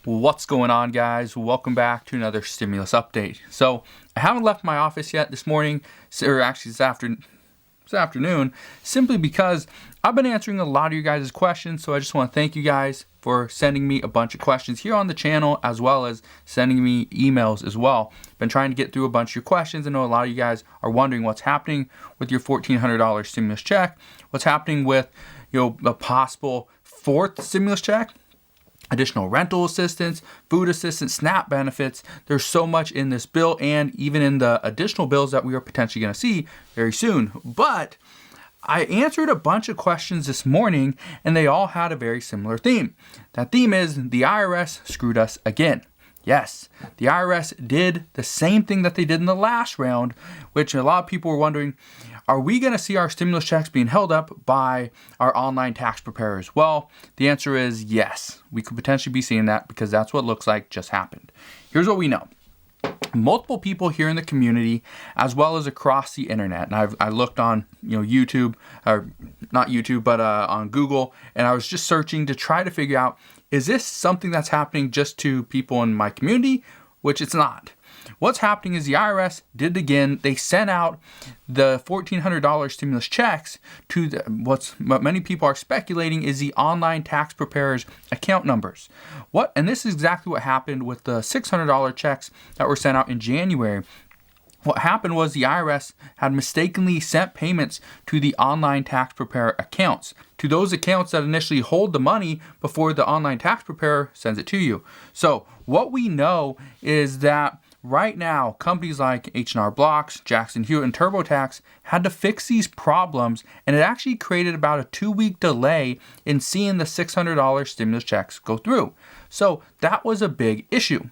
What's going on, guys? Welcome back to another stimulus update. So I haven't left my office yet this morning, or actually this afternoon, simply because I've been answering a lot of you guys' questions. So I just want to thank you guys for sending me a bunch of questions here on the channel, as well as sending me emails as well. Been trying to get through a bunch of your questions. I know a lot of you guys are wondering what's happening with your $1,400 stimulus check, what's happening with a possible fourth stimulus check, additional rental assistance, food assistance, SNAP benefits. There's so much in this bill and even in the additional bills that we are potentially going to see very soon. But I answered a bunch of questions this morning and they all had a very similar theme. That theme is the IRS screwed us again. Yes, the IRS did the same thing that they did in the last round, which a lot of people were wondering, are we going to see our stimulus checks being held up by our online tax preparers? Well, the answer is yes. We could potentially be seeing that because that's what it looks like just happened. Here's what we know. Multiple people here in the community, as well as across the internet, and I looked on YouTube, or not YouTube, but on Google, and I was just searching to try to figure out, is this something that's happening just to people in my community? Which it's not. What's happening is the IRS did it again. They sent out the $1,400 stimulus checks to what many people are speculating is the online tax preparers' account numbers. And this is exactly what happened with the $600 checks that were sent out in January. What happened was the IRS had mistakenly sent payments to the online tax preparer accounts, to those accounts that initially hold the money before the online tax preparer sends it to you. So what we know is that right now, companies like H&R Blocks, Jackson Hewitt, and TurboTax had to fix these problems, and it actually created about a 2-week delay in seeing the $600 stimulus checks go through. So that was a big issue.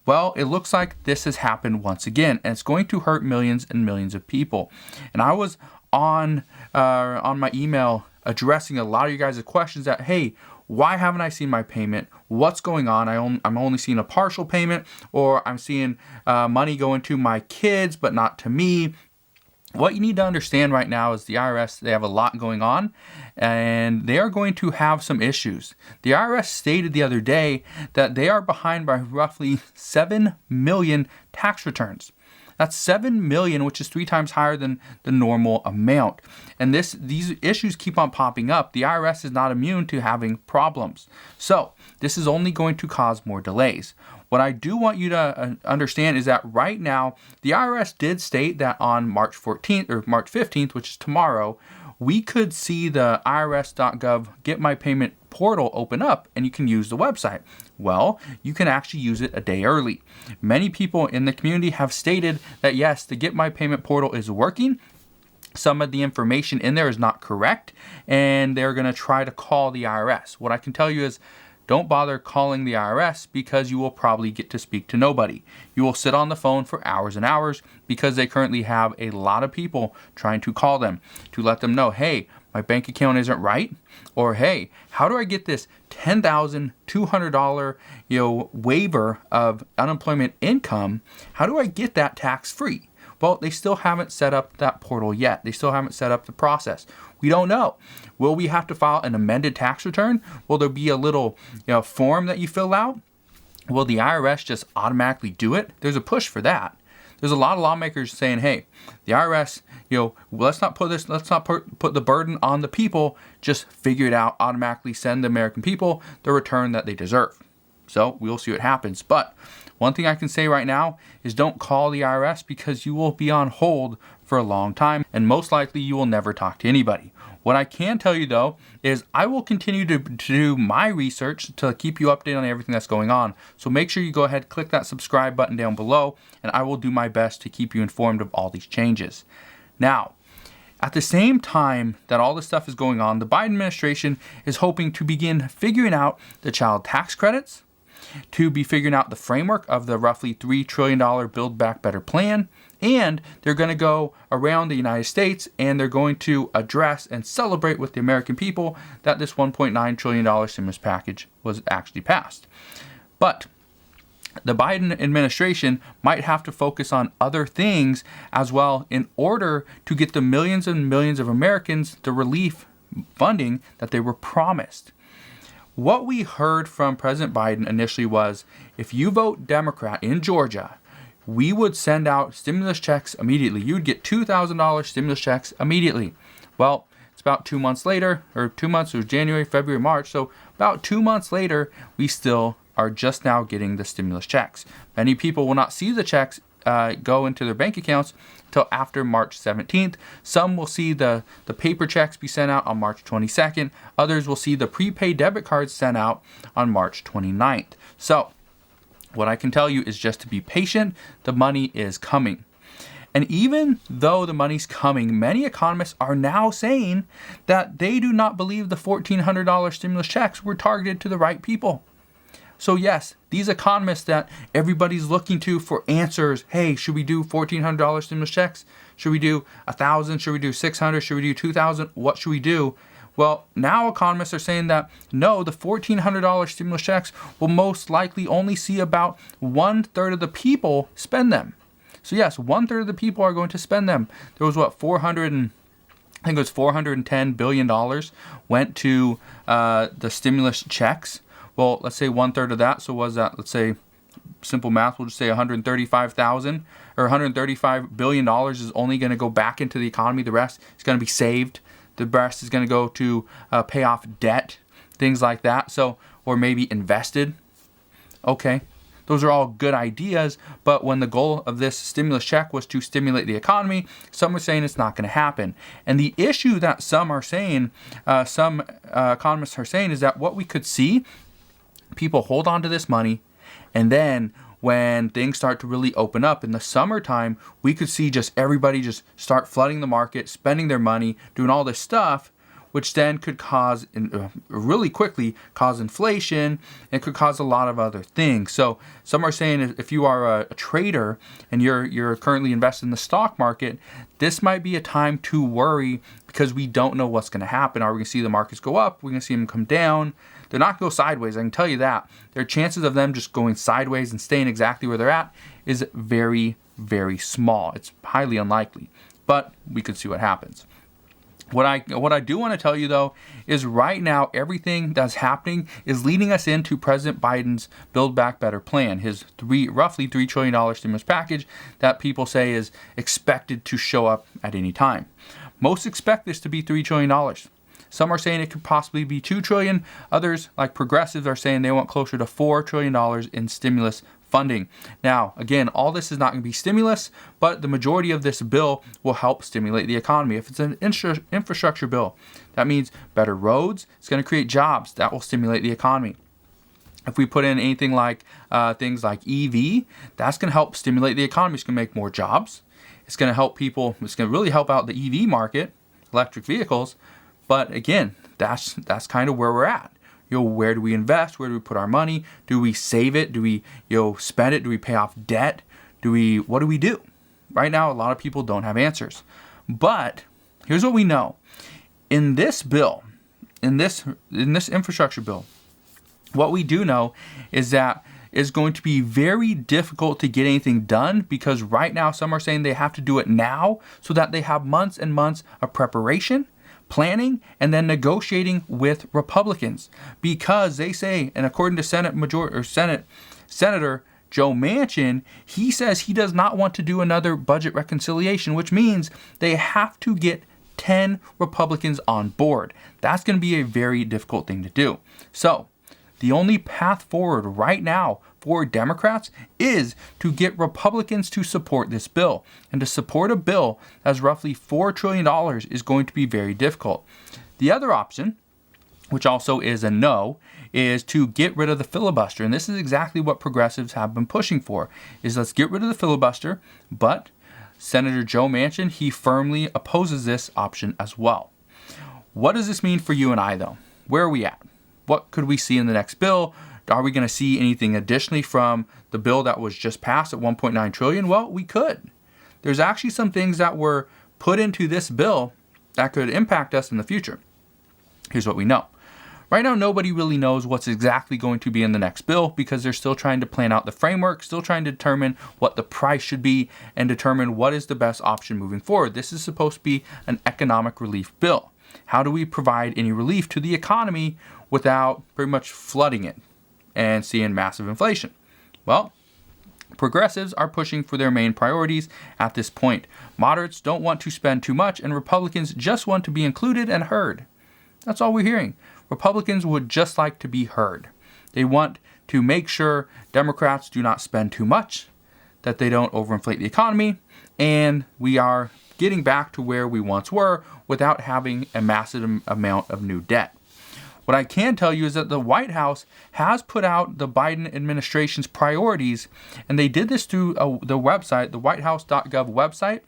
Well, it looks like this has happened once again, and it's going to hurt millions and millions of people. And I was on my email addressing a lot of you guys' questions that, hey, why haven't I seen my payment? What's going on? I'm only seeing a partial payment, or I'm seeing money going to my kids, but not to me. What you need to understand right now is the IRS, they have a lot going on, and they are going to have some issues. The IRS stated the other day that they are behind by roughly 7 million tax returns. That's 7 million, which is 3 times higher than the normal amount. And these issues keep on popping up. The IRS is not immune to having problems. So this is only going to cause more delays. What I do want you to understand is that right now, the IRS did state that on March 14th or March 15th, which is tomorrow, we could see the irs.gov Get My Payment portal open up and you can use the website. Well, you can actually use it a day early. Many people in the community have stated that yes, the Get My Payment portal is working. Some of the information in there is not correct, and they're going to try to call the IRS. What I can tell you is don't bother calling the IRS because you will probably get to speak to nobody. You will sit on the phone for hours and hours because they currently have a lot of people trying to call them to let them know, hey, my bank account isn't right, or hey, how do I get this $10,200 waiver of unemployment income? How do I get that tax-free? Well, they still haven't set up that portal yet. They still haven't set up the process. We don't know. Will we have to file an amended tax return? Will there be a little form that you fill out? Will the IRS just automatically do it? There's a push for that. There's a lot of lawmakers saying, hey, the IRS, let's not put the burden on the people. Just figure it out, automatically send the American people the return that they deserve. So we'll see what happens. But one thing I can say right now is don't call the IRS because you will be on hold for a long time and most likely you will never talk to anybody. What I can tell you though is I will continue to do my research to keep you updated on everything that's going on. So make sure you go ahead, click that subscribe button down below, and I will do my best to keep you informed of all these changes. Now, at the same time that all this stuff is going on, the Biden administration is hoping to begin figuring out the child tax credits, to be figuring out the framework of the roughly $3 trillion Build Back Better plan, and they're going to go around the United States and they're going to address and celebrate with the American people that this $1.9 trillion stimulus package was actually passed. But the Biden administration might have to focus on other things as well in order to get the millions and millions of Americans the relief funding that they were promised. What we heard from President Biden initially was, if you vote Democrat in Georgia, we would send out stimulus checks immediately. You'd get $2,000 stimulus checks immediately. Well, it's about 2 months later, or 2 months, it was January, February, March. So about 2 months later, we still are just now getting the stimulus checks. Many people will not see the checks go into their bank accounts until after March 17th. Some will see the paper checks be sent out on March 22nd. Others will see the prepaid debit cards sent out on March 29th. So what I can tell you is just to be patient. The money is coming. And even though the money's coming, many economists are now saying that they do not believe the $1,400 stimulus checks were targeted to the right people. So yes, these economists that everybody's looking to for answers, hey, should we do $1,400 stimulus checks? Should we do 1,000? Should we do 600? Should we do 2,000? What should we do? Well, now economists are saying that no, the $1,400 stimulus checks will most likely only see about 1/3 of the people spend them. So yes, 1/3 of the people are going to spend them. There was $410 billion went to the stimulus checks. Well, let's say 1/3 of that. So was that, let's say, simple math, we'll just say 135,000 or $135 billion is only going to go back into the economy. The rest is going to be saved. The rest is going to go to pay off debt, things like that. So, or maybe invested. Okay. Those are all good ideas, but when the goal of this stimulus check was to stimulate the economy, some are saying it's not going to happen. And the issue that some are saying, some economists are saying, is that what we could see, people hold on to this money, and then when things start to really open up in the summertime, we could see just everybody just start flooding the market, spending their money, doing all this stuff, which then could cause, really quickly, cause inflation, and could cause a lot of other things. So some are saying if you are a trader and you're currently invested in the stock market, this might be a time to worry because we don't know what's going to happen. Are we going to see the markets go up? We're going to see them come down. They're not going to go sideways, I can tell you that. Their chances of them just going sideways and staying exactly where they're at is very, very small. It's highly unlikely, but we could see what happens. What I do want to tell you, though, is right now everything that's happening is leading us into President Biden's Build Back Better plan, his roughly $3 trillion stimulus package that people say is expected to show up at any time. Most expect this to be $3 trillion. Some are saying it could possibly be $2 trillion. Others, like progressives, are saying they want closer to $4 trillion in stimulus funding. Now, again, all this is not going to be stimulus, but the majority of this bill will help stimulate the economy. If it's an infrastructure bill, that means better roads. It's going to create jobs. That will stimulate the economy. If we put in anything like things like EV, that's going to help stimulate the economy. It's going to make more jobs. It's going to help people. It's going to really help out the EV market, electric vehicles. But again, that's kind of where we're at. Where do we invest? Where do we put our money? Do we save it? Do we, spend it? Do we pay off debt? What do we do? Right now, a lot of people don't have answers. But here's what we know. In this bill, in this infrastructure bill, what we do know is that it's going to be very difficult to get anything done because right now some are saying they have to do it now so that they have months and months of preparation, planning, and then negotiating with Republicans, because they say, and according to Senator Joe Manchin, he says he does not want to do another budget reconciliation, which means they have to get 10 Republicans on board. That's going to be a very difficult thing to do. So the only path forward right now for Democrats is to get Republicans to support this bill. And to support a bill that's roughly $4 trillion is going to be very difficult. The other option, which also is a no, is to get rid of the filibuster. And this is exactly what progressives have been pushing for, is let's get rid of the filibuster. But Senator Joe Manchin, he firmly opposes this option as well. What does this mean for you and I, though? Where are we at? What could we see in the next bill? Are we going to see anything additionally from the bill that was just passed at $1.9 trillion? Well, we could. There's actually some things that were put into this bill that could impact us in the future. Here's what we know. Right now, nobody really knows what's exactly going to be in the next bill because they're still trying to plan out the framework, still trying to determine what the price should be and determine what is the best option moving forward. This is supposed to be an economic relief bill. How do we provide any relief to the economy without pretty much flooding it and seeing massive inflation? Well, progressives are pushing for their main priorities at this point. Moderates don't want to spend too much, and Republicans just want to be included and heard. That's all we're hearing. Republicans would just like to be heard. They want to make sure Democrats do not spend too much, that they don't overinflate the economy, and we are getting back to where we once were without having a massive amount of new debt. What I can tell you is that the White House has put out the Biden administration's priorities, and they did this through the website, the whitehouse.gov website.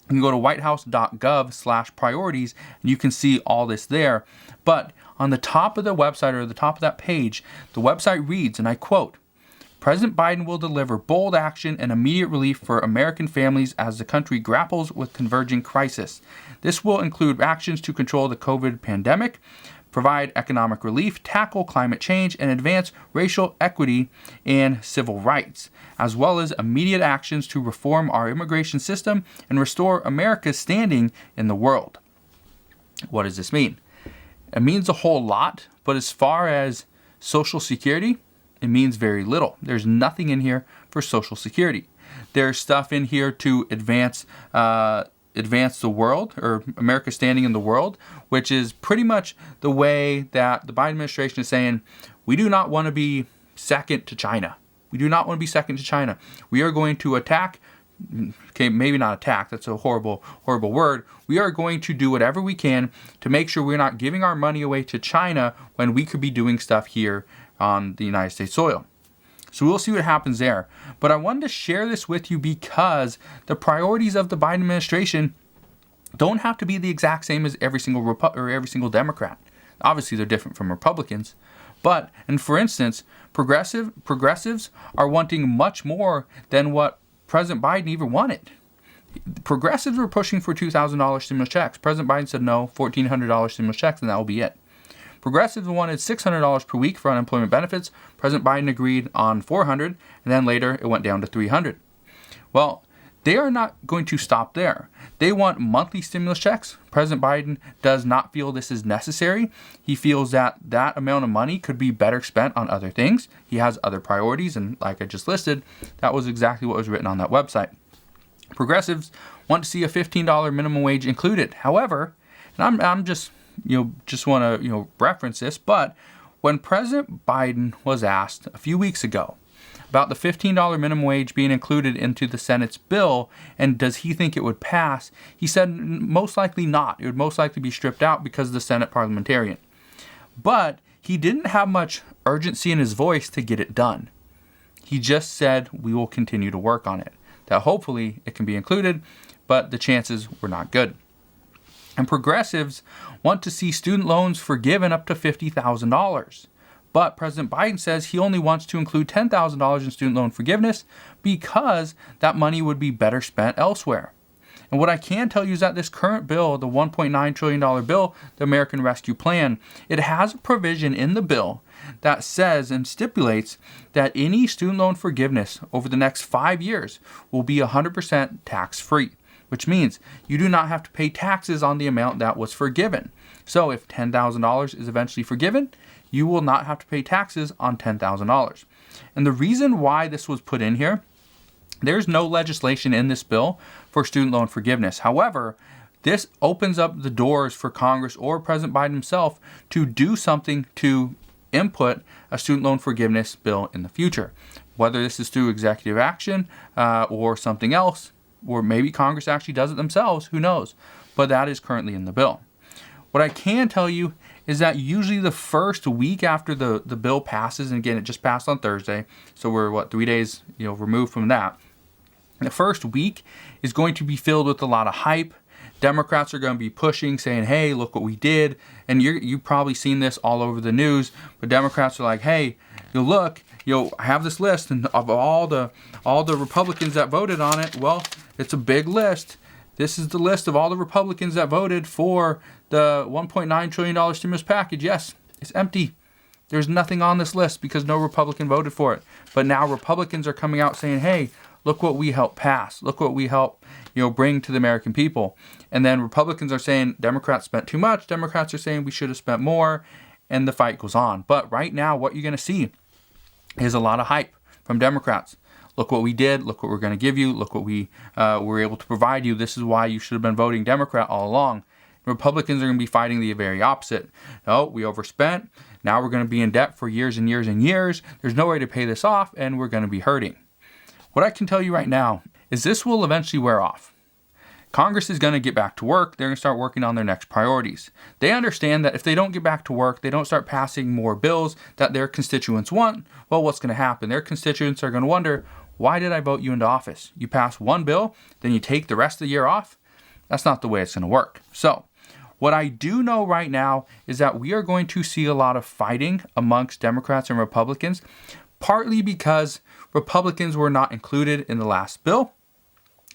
You can go to whitehouse.gov/priorities, and you can see all this there. But on the top of the website, or the top of that page, the website reads, and I quote, "President Biden will deliver bold action and immediate relief for American families as the country grapples with converging crisis. This will include actions to control the COVID pandemic, provide economic relief, tackle climate change, and advance racial equity and civil rights, as well as immediate actions to reform our immigration system and restore America's standing in the world." What does this mean? It means a whole lot, but as far as Social Security, it means very little. There's nothing in here for Social Security. There's stuff in here to advance the world, or America's standing in the world, which is pretty much the way that the Biden administration is saying, we do not want to be second to China. We do not want to be second to China. We are going to attack, okay, maybe not attack, that's a horrible word. We are going to do whatever we can to make sure we're not giving our money away to China when we could be doing stuff here on the United States soil. So we'll see what happens there. But I wanted to share this with you because the priorities of the Biden administration don't have to be the exact same as every single Democrat. Obviously, they're different from Republicans. But, and for instance, progressives are wanting much more than what President Biden even wanted. Progressives were pushing for $2,000 stimulus checks. President Biden said no, $1,400 stimulus checks, and that will be it. Progressives wanted $600 per week for unemployment benefits. President Biden agreed on $400, and then later it went down to $300. Well, they are not going to stop there. They want monthly stimulus checks. President Biden does not feel this is necessary. He feels that that amount of money could be better spent on other things. He has other priorities, and like I just listed, that was exactly what was written on that website. Progressives want to see a $15 minimum wage included. However, and I'm just want to reference this, but when President Biden was asked a few weeks ago about the $15 minimum wage being included into the Senate's bill, and does he think it would pass, he said most likely not. It would most likely be stripped out because of the Senate parliamentarian. But he didn't have much urgency in his voice to get it done. He just said, we will continue to work on it, that hopefully it can be included, but the chances were not good. And progressives want to see student loans forgiven up to $50,000. But President Biden says he only wants to include $10,000 in student loan forgiveness because that money would be better spent elsewhere. And what I can tell you is that this current bill, the $1.9 trillion bill, the American Rescue Plan, it has a provision in the bill that says and stipulates that any student loan forgiveness over the next 5 years will be 100% tax-free, which means you do not have to pay taxes on the amount that was forgiven. So if $10,000 is eventually forgiven, you will not have to pay taxes on $10,000. And the reason why this was put in here, there's no legislation in this bill for student loan forgiveness. However, this opens up the doors for Congress or President Biden himself to do something to input a student loan forgiveness bill in the future. Whether this is through executive action or something else, or maybe Congress actually does it themselves, who knows? But that is currently in the bill. What I can tell you is that usually the first week after the bill passes, and again, it just passed on Thursday, so we're 3 days removed from that. The first week is going to be filled with a lot of hype. Democrats are going to be pushing, saying, hey, look what we did. And you've probably seen this all over the news, but Democrats are like, hey, look, I have this list and of all the Republicans that voted on it. Well, it's a big list. This is the list of all the Republicans that voted for the $1.9 trillion stimulus package. Yes, it's empty. There's nothing on this list because no Republican voted for it. But now Republicans are coming out saying, hey, look what we helped pass. Look what we helped, bring to the American people. And then Republicans are saying Democrats spent too much. Democrats are saying we should have spent more. and the fight goes on. But right now, what you're going to see is a lot of hype from Democrats. Look what we did. Look what we're going to give you. Look what we were able to provide you. This is why you should have been voting Democrat all along. Republicans are going to be fighting the very opposite. Oh, we overspent. Now we're going to be in debt for years and years and years. There's no way to pay this off, and we're going to be hurting. What I can tell you right now is this will eventually wear off. Congress is going to get back to work. They're going to start working on their next priorities. They understand that if they don't get back to work, they don't start passing more bills that their constituents want, well, what's going to happen? Their constituents are going to wonder, why did I vote you into office? You pass one bill, then you take the rest of the year off? That's not the way it's going to work. So, what I do know right now is that we are going to see a lot of fighting amongst Democrats and Republicans, partly because Republicans were not included in the last bill,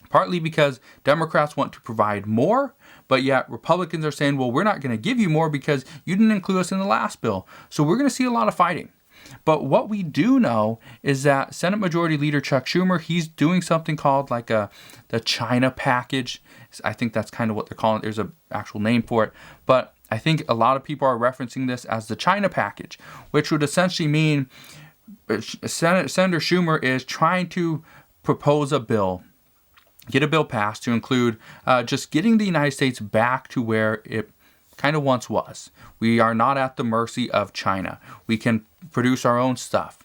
partly because Democrats want to provide more, but yet Republicans are saying, well, we're not going to give you more because you didn't include us in the last bill. So we're going to see a lot of fighting. But what we do know is that Senate Majority Leader Chuck Schumer, he's doing something called like the China package. I think that's kind of what they're calling it. There's an actual name for it. But I think a lot of people are referencing this as the China package, which would essentially mean Senator Schumer is trying to propose a bill, get a bill passed to include just getting the United States back to where it kind of once was. We are not at the mercy of China. We can produce our own stuff,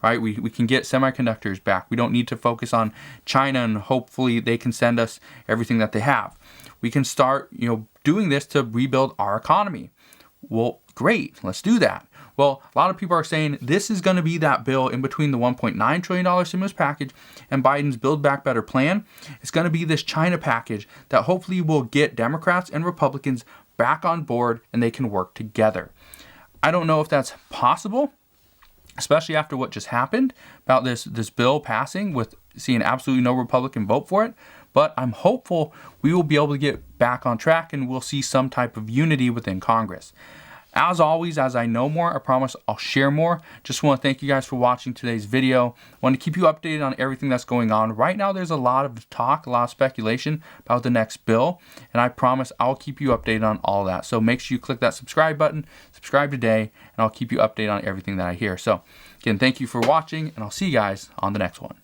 right? We can get semiconductors back. We don't need to focus on China, and hopefully they can send us everything that they have. We can start, doing this to rebuild our economy. Well, great. Let's do that. Well, a lot of people are saying this is going to be that bill in between the $1.9 trillion stimulus package and Biden's Build Back Better plan. It's going to be this China package that hopefully will get Democrats and Republicans back on board and they can work together. I don't know if that's possible, especially after what just happened about this bill passing with seeing absolutely no Republican vote for it. But I'm hopeful we will be able to get back on track and we'll see some type of unity within Congress. As always, as I know more, I promise I'll share more. Just want to thank you guys for watching today's video. I want to keep you updated on everything that's going on. Right now, there's a lot of talk, a lot of speculation about the next bill, and I promise I'll keep you updated on all that. So make sure you click that subscribe button, subscribe today, and I'll keep you updated on everything that I hear. So again, thank you for watching, and I'll see you guys on the next one.